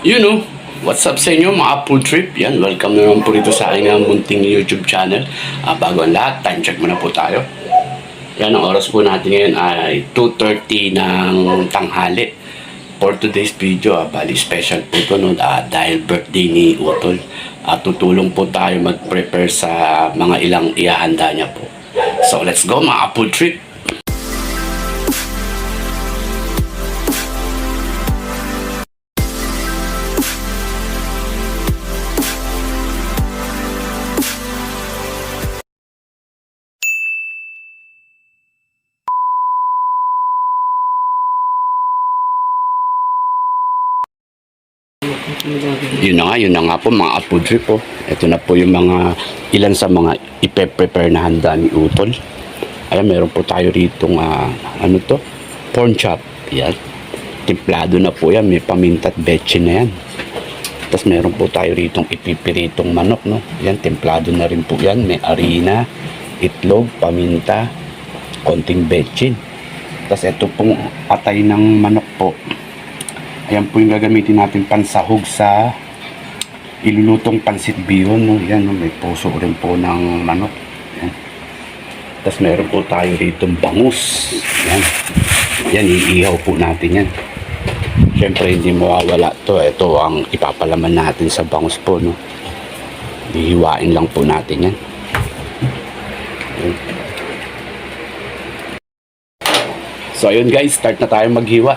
You know, what's up sa inyo mga Apple Trip? Yan, welcome naman po rito sa aking munting YouTube channel. Bago ang lahat, time check muna po tayo. Yan, ang oras po natin ngayon ay 2:30 ng tanghali. For today's video, bali special po ito, no? Dahil birthday ni Utol. Tutulong po tayo mag-prepare sa mga ilang ihahanda niya po. So let's go mga Apple Trip! Yun na nga po mga Apple Trip po. Ito na po yung mga ilan sa mga ipe-prepare na handa ni Utol. Ayan, meron po tayo rito ano to? Pork chop. Yan. Timplado na po yan. May paminta at betchin na yan. Tapos meron po tayo rito ipipiritong manok, no? Yan, templado na rin po yan. May harina, itlog, paminta, konting betchin. Tapos ito pong atay ng manok po. Ayan po yung gagamitin natin pansahog sa ilulutong pansit bihon, no? Yan, no? May puso rin po ng manok. Yan. Tapos meron po tayo rito bangus. Yan. Yan, iihaw po natin yan. Siyempre hindi mawawala to. Ito ang ipapalaman natin sa bangus po, no? Hihiwain lang po natin yan. Yan. So ayun guys, start na tayo maghiwa.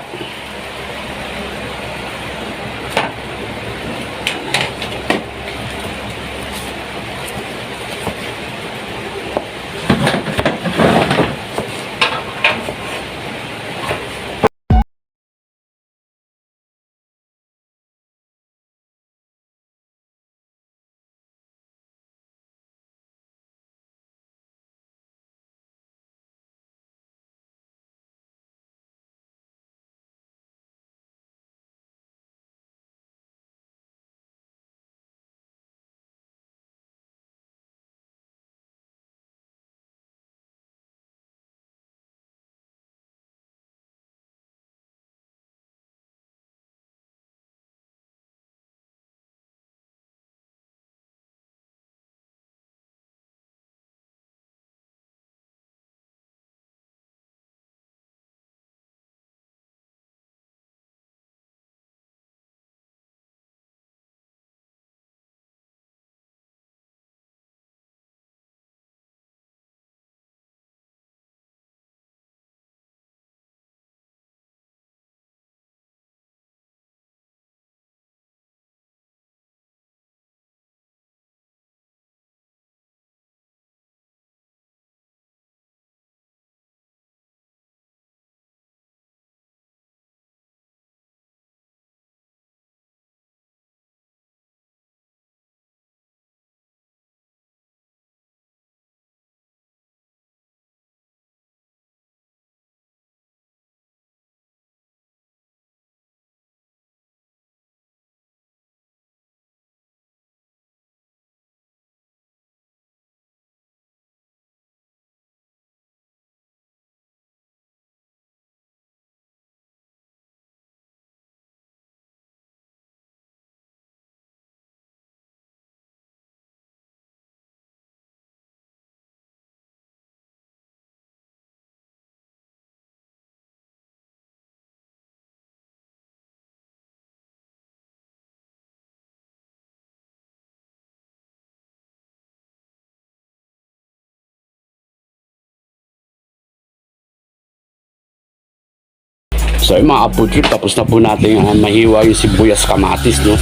So yung mga Apple Trip, tapos na po natin mahiwa yung sibuyas, kamatis, no?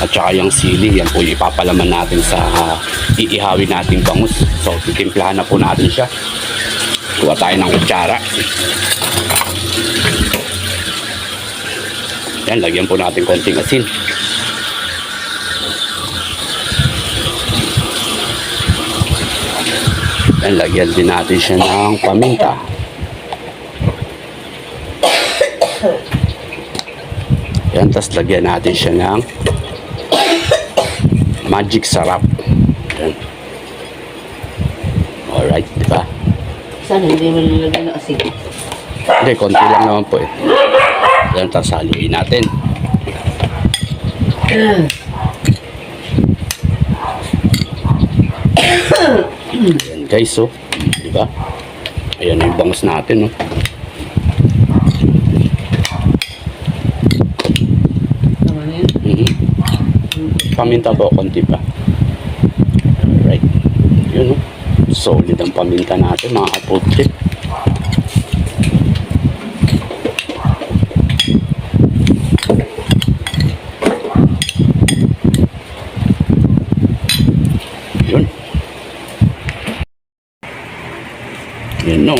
At saka yung sili. Yan po ipapalaman natin sa iihawin nating bangus. So titimplahan na po natin siya. Kuha tayo ng kutsara. Yan, lagyan po natin konting asin. Yan, lagyan din natin siya ng paminta. Yan, tapos lagyan natin siya ng magic sarap. Yan. Alright, di ba? Sana hindi mo nilagyan ng asin. Hindi, konti lang naman po eh. Yan, tapos haluin natin. Ayan guys, so. Diba? Ayan na yung bangus natin, no? Tama na yun. Paminta po, konti pa. Alright. Yun, no? Solid ang paminta natin, mga kaputri. Yun. Yun, no?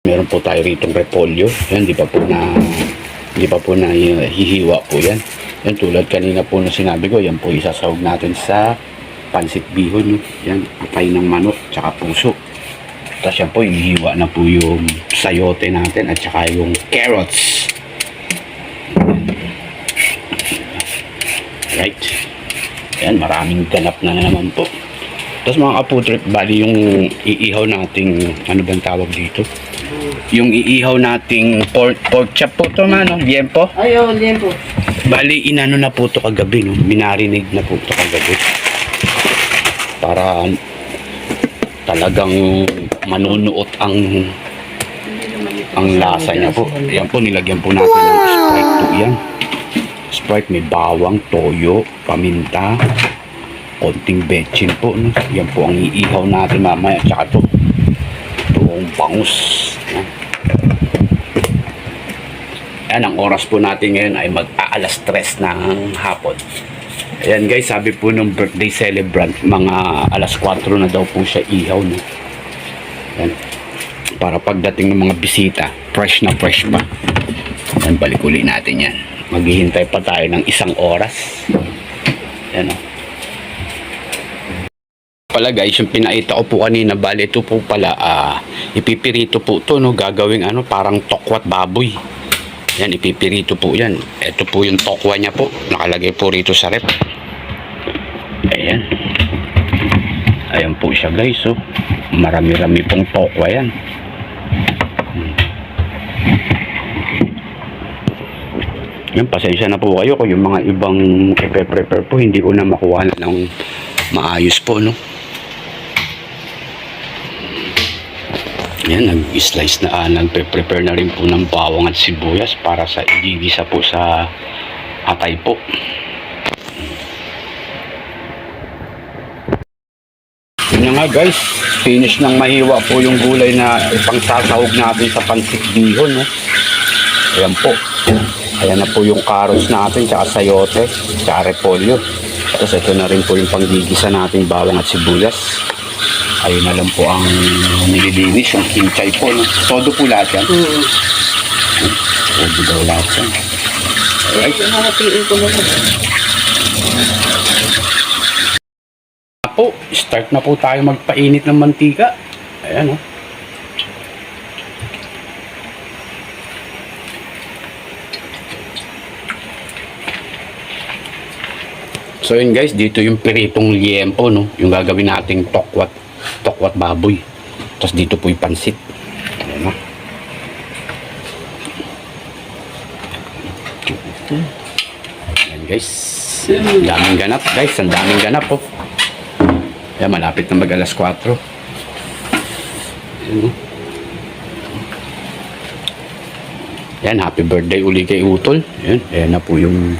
Meron po tayo ritong repolyo. Yan, di pa po na hihiwa po yan. Yan, tulad kanina po na sinabi ko, yan po isasahog natin sa pansit bihon. Yan, atay ng manok, tsaka puso. Tapos yan po, hihiwa na po yung sayote natin at tsaka yung carrots. Right. Yan, maraming ganap na naman po. Tapos mga kaputrip, bali yung iihaw nating, ano bang tawag dito? Yung iihaw nating pork chop po ito, mano, liempo. Ayaw, liempo. Bali, inano na po to kagabi, no? Minarinig na po to kagabi. Para talagang manunuot ang lasa niya po. Yan po, nilagyan po natin ng Sprite po yan. Sprite, may bawang, toyo, paminta, konting betchin po, no? Yan po ang iihaw natin mamaya. Tsaka to, itong bangus. Yan, ang oras po natin ngayon ay mag-aalas 3 ng hapon. Ayan guys, sabi po ng birthday celebrant, mga alas 4 na daw po siya ihaw, no? Yan. Para pagdating ng mga bisita, fresh na fresh pa. Yan, balik uli natin yan. Maghihintay pa tayo ng 1 oras. Yan, o. Pala guys, yung pinaita ko po kanina, bali ito po pala, ipipirito po ito, no? Gagawing parang tokwat baboy. Yan, ipipirito po yan. Ito po yung tokwa niya po. Nakalagay po rito sa rep. Ayan. Ayan po siya guys, oh. Marami-rami pong tokwa yan. Yan, pasensya na po kayo kung yung mga ibang ipe-prepare po, hindi ko na makuha na ng maayos po, no? Yan, nag-slice na, nagpe-prepare na rin po ng bawang at sibuyas para sa igigisa po sa atay po. Yun na nga guys, finish ng mahiwa po yung gulay na ipangsasahog natin sa pancit bihon, no? Ayan po. Ayan na po yung carrots natin, tsaka sayote, tsaka repolyo. Tapos ito na rin po yung panggigisa natin bawang at sibuyas. Ayun na lang po ang nililinis, yung kinchay po, no? Todo po lahat yan. Todo daw lahat yan. Alright. Hahatiin ko na lang. Po, start na po tayo magpainit ng mantika. Ayan, oh. So yun guys, dito yung piritong liempo, no? Yung gagawin nating tokwat baboy. Tapos dito po yung pansit. Ayan, no? Ayan guys. Ang daming ganap guys, ang daming ganap po. Ayan, malapit na mag alas 4. Ayan, no? Ayan, happy birthday uli kay Utol. Ayan, ayan na po yung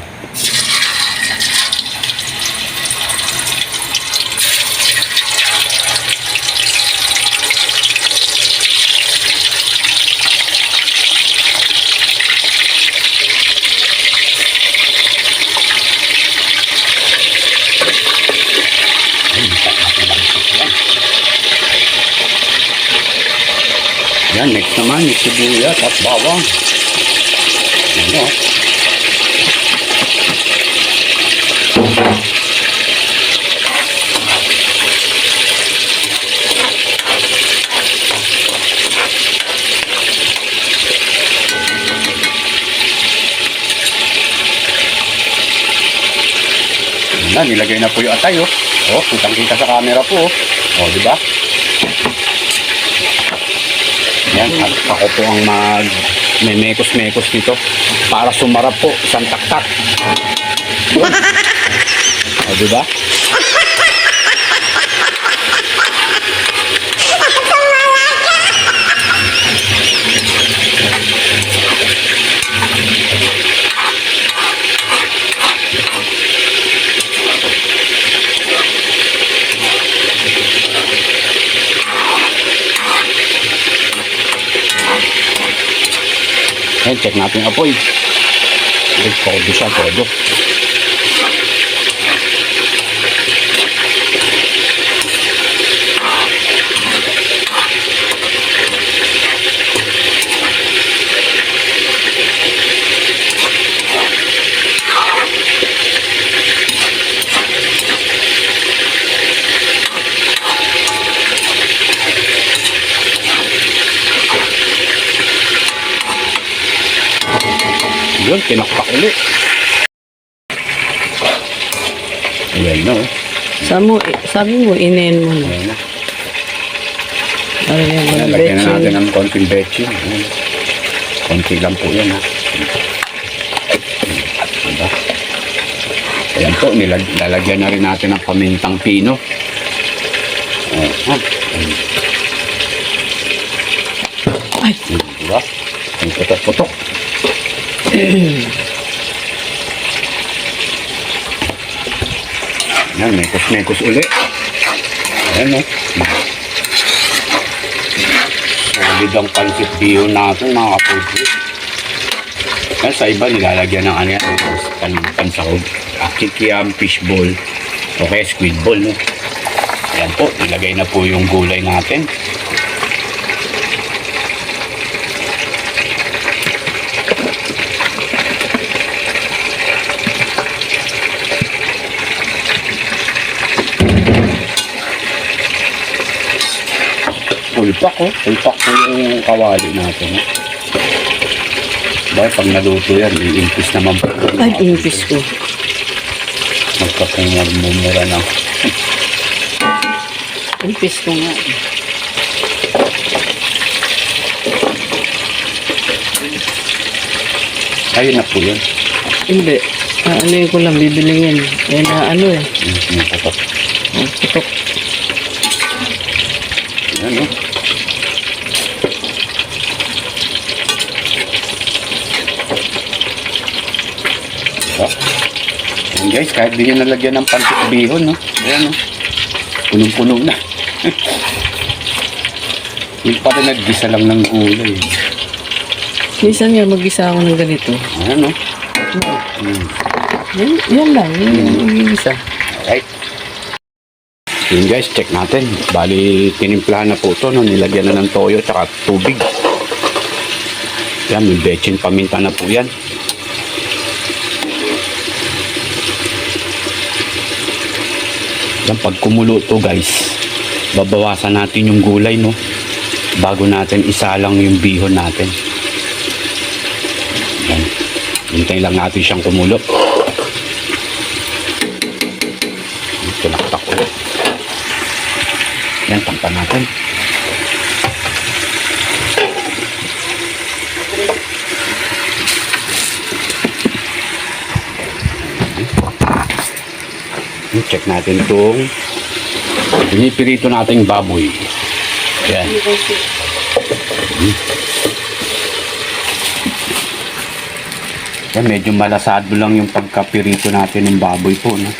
yan, next naman, yung sibuyas at bawang. Yan, o. Yan, nilagay na po yung atay, oh. Oh, kitang-kita sa camera po, oh. Oh, di ba? Yan, at ako po ang may mekos-mekos nito para sumarap po isang taktak. O, diba? Ayan, check natin yung apoy. Todo siya, todo. Yun, tinakpak ulit. Ayan na, oh. Sabi mo, inen mo na. Ayan na. Lagyan mo ng Lagyan na betchin. natin ng konting betchin. Konti lang po yan, ha. Diba? Ayan po, lalagyan na rin natin ng pamintang pino. Ay. Diba? Ang putok-putok. Ayan, mekos-mekos uli. Ayan o. Solid ang pancit bihon natin mga kapudri. Ayan, sa iba nilalagyan ng ano yan, pansahog. Kikiam, fishball, o kaya squid ball. No? Ayan po, nilagay na po yung gulay natin. Tulpak oh. Tulpak po yung kawali natin. Dahil pag naluto yan, i-impis naman po. Ay, impis ko. Magkakungmumura na. Impis ko nga. Ayun na po yun. Hindi. Ano yun ko lang bibilingin. Eh na ano eh. Yung putok. Ang putok. Yan oh. Diba? Ayan guys, kahit di nyo nalagyan ng pancit bihon, no? Ayan, no? Punong-puno na. Yung pa rin naggisa lang ng gulay. Minsan nga mag-isa ako ng ganito. Ayan, no? Yan lang. Yung isa. Alright. Yun guys, check natin. Bali, tinimplahan na po ito, no? Nilagyan na ng toyo at tubig. Yan, may bechin paminta na po yan. Yan, pag kumulo to guys, babawasan natin yung gulay, no? Bago natin isalang yung bihon natin. Yan. Hintayin lang natin siyang kumulo. Tinaktak ulit. Yan, takpan natin. Check natin itong pinipirito nating baboy. Yan. Yan, medyo malasado lang yung pagkapirito natin ng baboy po, no?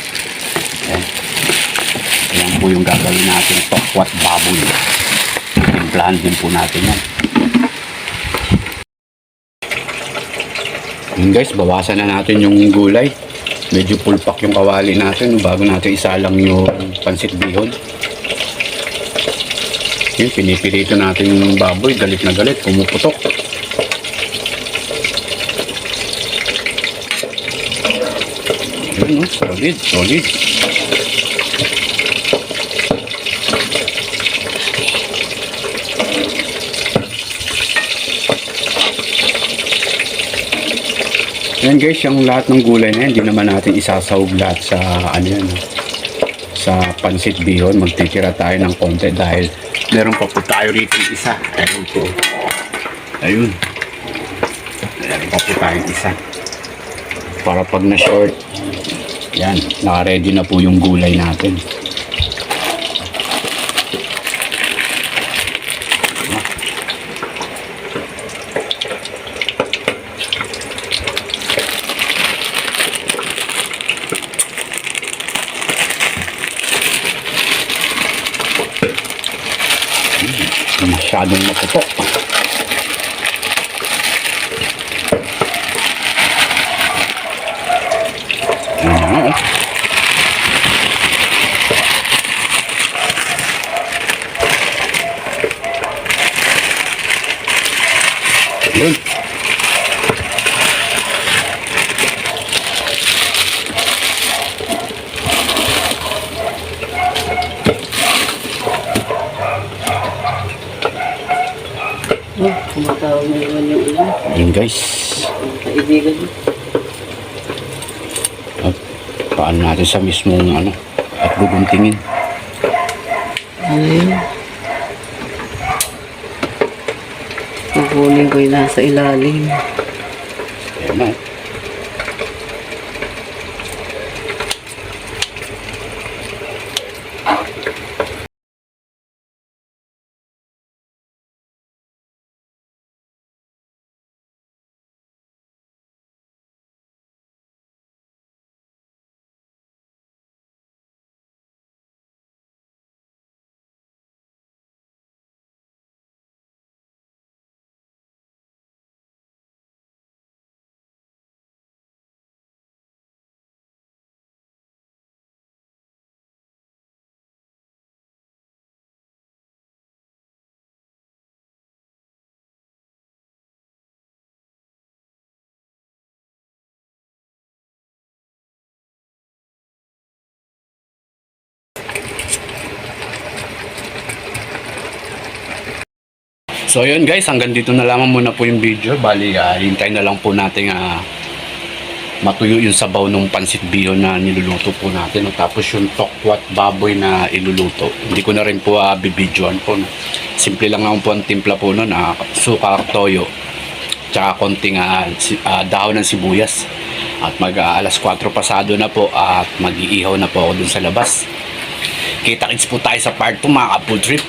Yan. Yan po yung gagawin natin, tokwat baboy. Timplahan din po natin yan. Yun guys, bawasan na natin yung gulay. Medyo pulpak yung kawali natin bago natin isalang yung pancit bihon. Yun, pinipirito natin yung baboy, galit na galit, pumuputok. Yun, no? Solid, solid. Yan guys, yung lahat ng gulay na yan, hindi naman natin isasawag lahat sa ano yan, sa pancit bihon. Magtitira tayo ng konti dahil meron pa po tayo rito isa. Ayun po. Ayun. Meron pa po tayo isa. Para pag na-short, yan, naka-ready na po yung gulay natin. Masyadong maputok. Yun. Oh, kumatawag na naman yung ulan. Yun guys. Kaibigan mo. At paano natin sa mismong ano at guguntingin. Ano yun? Kukunin ko yung nasa ilalim. Ayan na. So yun guys, hanggang dito na lamang muna po yung video. Bali, hintay na lang po natin matuyo yung sabaw ng pansit bihon na niluluto po natin. No? Tapos yung tokwat baboy na iluluto. Hindi ko na rin po bibidyoan po. No? Simple lang naman po ang timpla po nun. Suka, toyo, tsaka konting dahon ng sibuyas. At alas 4 pasado na po at mag-iihaw na po ako dun sa labas. Kita-kits po tayo sa part 2 mga ka-food trip.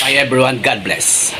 Bye everyone, God bless.